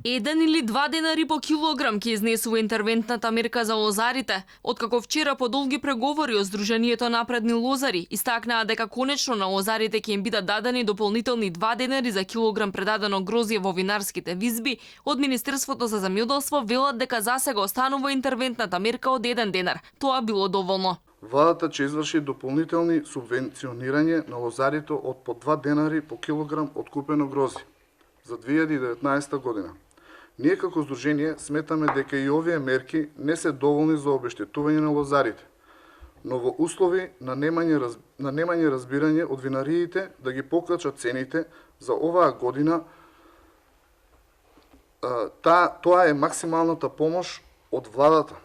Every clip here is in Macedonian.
1 или 2 денари по килограм ќе изнесува интервентната мерка за лозарите. Откако вчера по долги преговори од Сдруженијето напредни лозари истакнаа дека конечно на лозарите ќе им бидат дадени дополнителни 2 денари за килограм предадено грозје во винарските визби, од Министерството за земјоделство велат дека засега останува интервентната мерка од 1 денар. Тоа било доволно. Владата ќе изврши дополнителни субвенционирање на лозарите од по 2 денари по килограм откупено грозје за 2019 година. Ние како Сдружение сметаме дека и овие мерки не се доволни за обештетување на лозарите, но во услови на немање разбирање од винариите да ги покачат цените за оваа година, тоа е максималната помош од владата.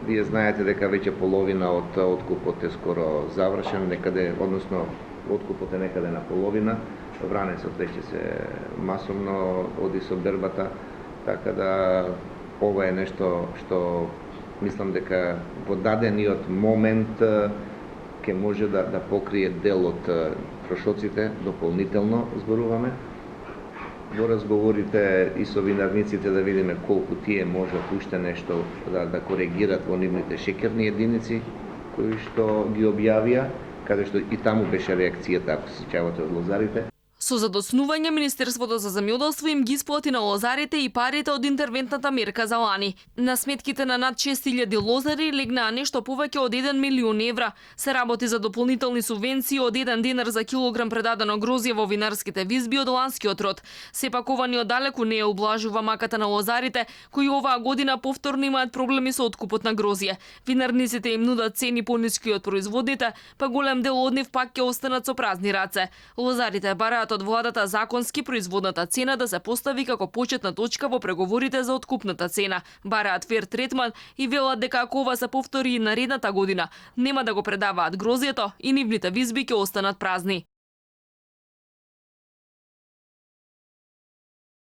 Вие знаете дека веќе половина од откупот е скоро завршен, односно откупот е некаде на половина, вранецот веќе се масовно оди со бербата, така да ова е нешто што мислам дека во дадениот момент ќе може да покрие дел од трошоците, дополнително зборуваме. Во разговорите и со винарниците да видиме колку тие можат уште нешто да коригират во нивните шеќерни единици кои што ги објавија, каде што и таму беше реакцијата, ако се сеќавате од лозарите. Со задоснување Министерството за земјоделство им ги исплати на лозарите и парите од интервентната мерка за лани. На сметките на над 6000 лозари легнаа нешто повеќе од 1 милион евра. Се работи за дополнителни субвенции од 1 денар за килограм предадено грозје во винарските визби од ланскиот род. Сепак ова ни оддалеку не ја ублажува маката на лозарите, кои оваа година повторно имаат проблеми со откупот на грозје. Винарниците им нудат цени пониски од производните, па голем дел од нив пак ќе останат со празни раце. Лозарите бараат од владата законски производната цена да се постави како почетна точка во преговорите за откупната цена. Бараат фер третман и велат дека ако ова се повтори и наредната година, нема да го предаваат грозјето и нивните визби ќе останат празни.